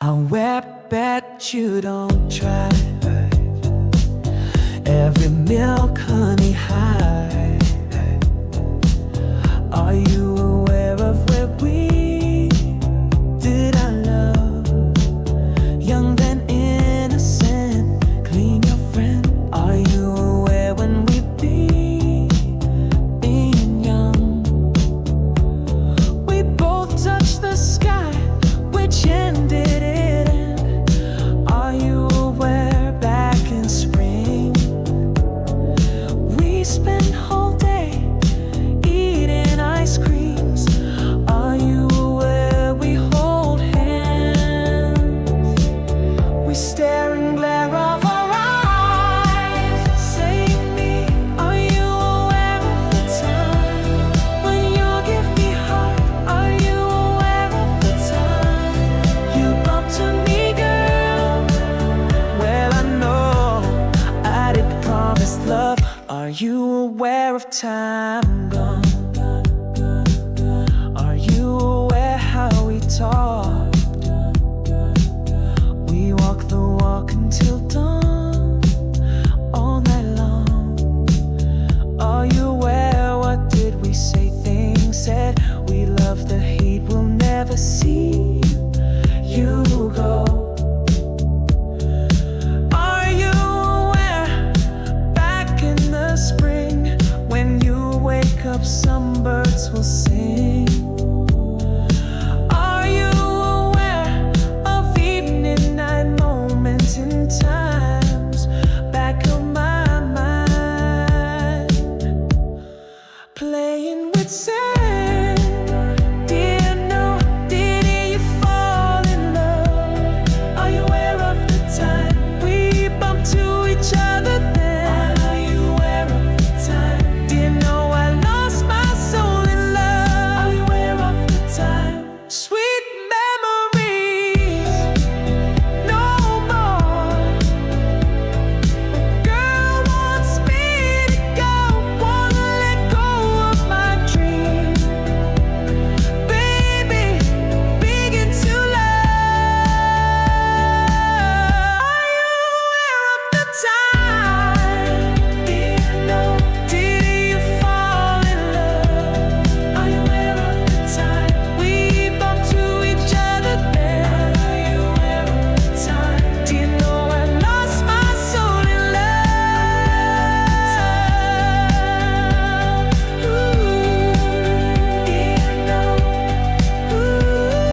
I wept, bet you don't try. Every milk, honey high. Are you aware of where we did our love? Young then innocent, clean your friend. Are you aware when we being young? We both touched the sky, which ended it end. Are you aware back in spring we spent whole day eating ice creams? Are you aware we hold hands? We stare and glare of our eyes, saying me. Are you aware of the time when you give me heart? Are you aware of the time you bumped to me, girl? Well, I know I did promise love. Are you aware of time gone? Are you aware how we talk? We walk the walk until dawn, all night long. Are you aware? What did we say? Things said we love the heat we'll never see.